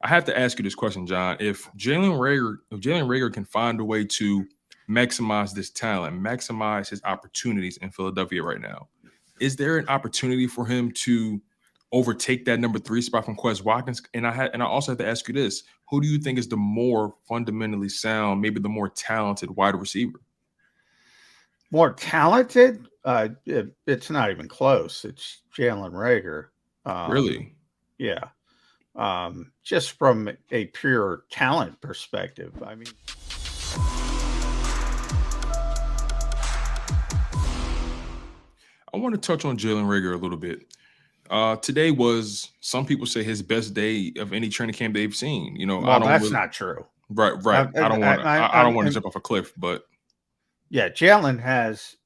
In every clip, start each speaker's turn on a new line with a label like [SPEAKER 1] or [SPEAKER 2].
[SPEAKER 1] I have to ask you this question, John. If Jalen Reagor can find a way to maximize this talent, maximize his opportunities in Philadelphia right now, is there an opportunity for him to overtake that number 3 spot from Quez Watkins? And I also have to ask you this: who do you think is the more fundamentally sound, maybe the more talented wide receiver?
[SPEAKER 2] More talented? It's not even close. It's Jalen Reagor.
[SPEAKER 1] Really?
[SPEAKER 2] Yeah. Just from a pure talent perspective. I mean,
[SPEAKER 1] I want to touch on Jalen Reagor a little bit. Today was, some people say, his best day of any training camp they've seen. I
[SPEAKER 2] well,
[SPEAKER 1] don't
[SPEAKER 2] that's
[SPEAKER 1] really.
[SPEAKER 2] not true.
[SPEAKER 1] Right,
[SPEAKER 2] I,
[SPEAKER 1] right. I don't want to.
[SPEAKER 2] I,
[SPEAKER 1] I don't want to
[SPEAKER 2] I'm
[SPEAKER 1] jump off a cliff, but
[SPEAKER 2] yeah, Jalen has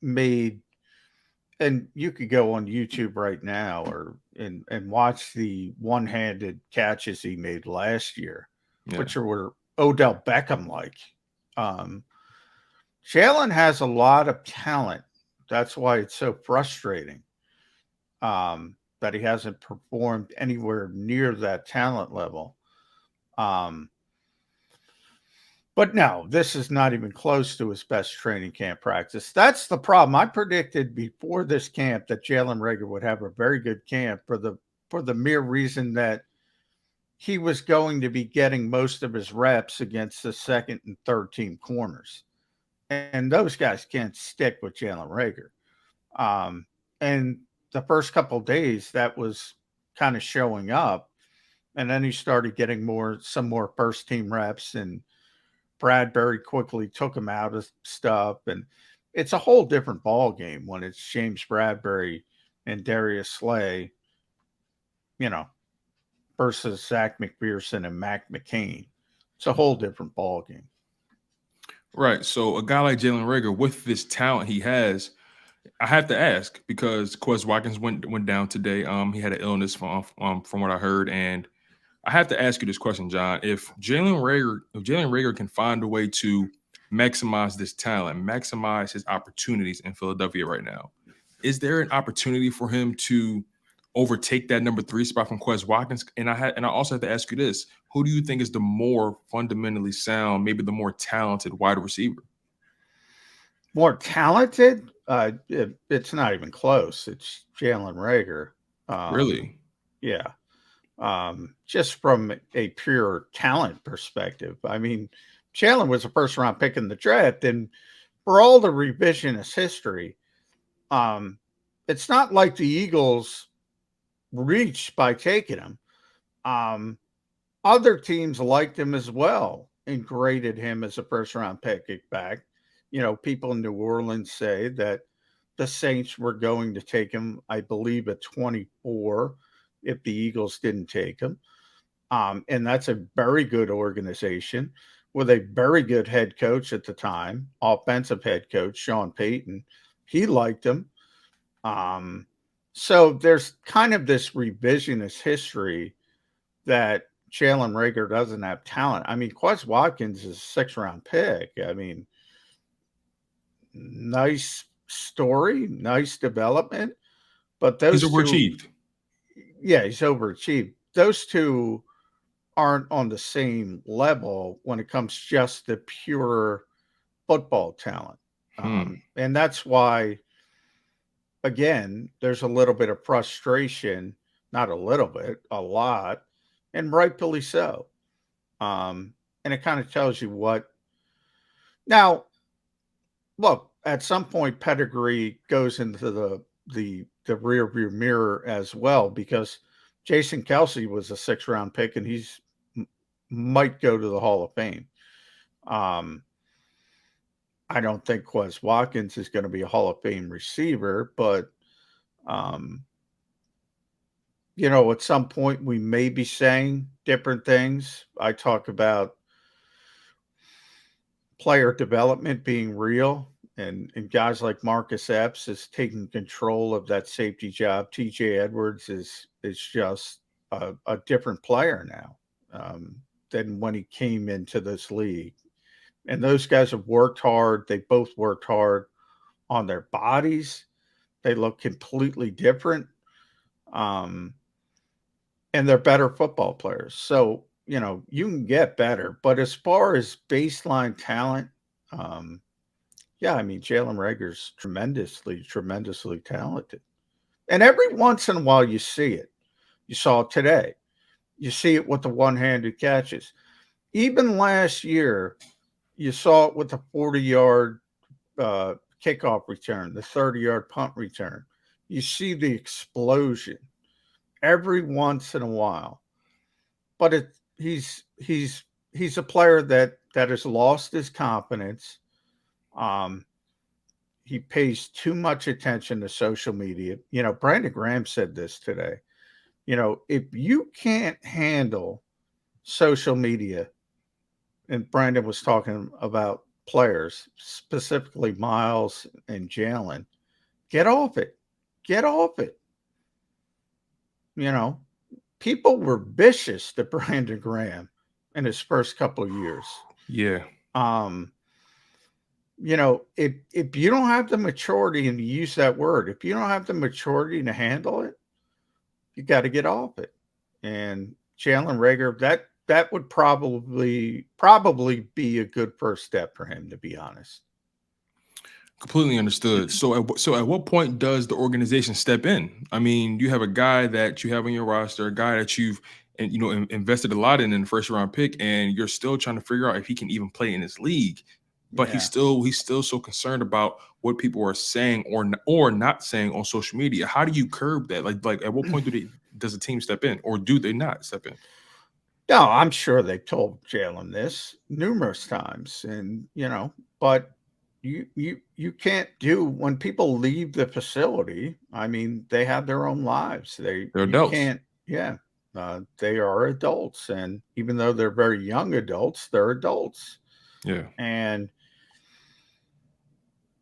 [SPEAKER 2] made, and you could go on YouTube right now or and watch the one-handed catches he made last year,
[SPEAKER 1] yeah,
[SPEAKER 2] which were Odell Beckham like. Um, Jalen has a lot of talent. That's why it's so frustrating that he hasn't performed anywhere near that talent level. Um, but no, this is not even close to his best training camp practice. That's the problem. I predicted before this camp that Jalen Reagor would have a very good camp for the mere reason that he was going to be getting most of his reps against the second and third team corners. And those guys can't stick with Jalen Reagor. Um, and the first couple of days, that was kind of showing up. And then he started getting some more first team reps, and Bradbury quickly took him out of stuff. And it's a whole different ball game when it's James Bradbury and Darius Slay, you know, versus Zach McPherson and Mac McCain. It's a whole different ball game.
[SPEAKER 1] right. So a guy like Jalen Reagor, with this talent he has, I have to ask because Quez Watkins went down today. He had an illness from what I heard, and I have to ask you this question, John. If Jalen Reagor can find a way to maximize this talent, maximize his opportunities in Philadelphia right now, is there an opportunity for him to overtake that number 3 spot from Quez Watkins? And I also have to ask you this: who do you think is the more fundamentally sound, maybe the more talented wide receiver?
[SPEAKER 2] More talented? It's not even close. It's Jalen Reagor. Um,
[SPEAKER 1] Really?
[SPEAKER 2] yeah. Just from a pure talent perspective. I mean, Jalen was a first round pick in the draft, and for all the revisionist history, um, it's not like the Eagles reached by taking him. Um, Other teams liked him as well and graded him as a first round pick. In fact, people in New Orleans say that the Saints were going to take him, I believe, at 24 if the Eagles didn't take him. And that's a very good organization with a very good head coach at the time, offensive head coach, Sean Payton. He liked him. Um, so there's kind of this revisionist history that Jalen Reagor doesn't have talent. I mean, Quez Watkins is a 6th round pick. I mean, nice story, nice development. But
[SPEAKER 1] He's
[SPEAKER 2] those two,
[SPEAKER 1] overachieved.
[SPEAKER 2] yeah, he's overachieved. Those two aren't on the same level when it comes just to pure football talent.
[SPEAKER 1] Hmm.
[SPEAKER 2] And that's why, again, there's a little bit of frustration, not a little bit, a lot, and rightfully so. And it kind of tells you what. Now, look, at some point, Pedigree goes into the rear view mirror as well because Jason Kelsey was a 6th round pick, and might go to the Hall of Fame. Um, I don't think Quez Watkins is going to be a Hall of Fame receiver, but um, at some point we may be saying different things. I talk about player development being real, and guys like Marcus Epps is taking control of that safety job. TJ Edwards is just a different player now than when he came into this league. And those guys have worked hard. They both worked hard on their bodies. They look completely different. Um, and they're better football players. So, you know, you can get better. But as far as baseline talent, yeah, I mean, Jalen Reagor's tremendously talented. And every once in a while you see it. You saw it today. You see it with the one-handed catches. Even last year, you saw it with the 40-yard kickoff return, the 30-yard punt return. You see the explosion every once in a while. But he's a player that has lost his confidence. He pays too much attention to social media. You know, Brandon Graham said this today. You know, if you can't handle social media, and Brandon was talking about players, specifically Miles and Jalen, get off it. Get off it. You know, people were vicious to Brandon Graham in his first couple of years.
[SPEAKER 1] Yeah.
[SPEAKER 2] You know, if you don't have the maturity, and to use that word, if you don't have the maturity to handle it, you got to get off it. And Jalen Reagor, that would probably be a good first step for him, to be honest.
[SPEAKER 1] Completely understood. So at what point does the organization step in? I mean, you have a guy that you have on your roster, a guy that you've invested a lot in the first round pick, and you're still trying to figure out if he can even play in this league. But
[SPEAKER 2] Yeah.
[SPEAKER 1] he's still so concerned about what people are saying or not saying on social media. How do you curb that? Like at what point does the team step in, or do they not step in?
[SPEAKER 2] No, I'm sure they told Jalen this numerous times, and you know, but you can't do when people leave the facility. I mean, they have their own lives.
[SPEAKER 1] They're
[SPEAKER 2] You
[SPEAKER 1] adults.
[SPEAKER 2] can't. Yeah, they are adults, and even though they're very young adults, they're adults,
[SPEAKER 1] Yeah.
[SPEAKER 2] and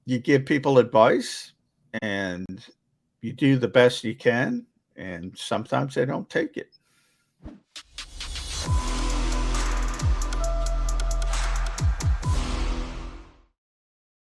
[SPEAKER 2] you give people advice, and you do the best you can, and sometimes they don't take it.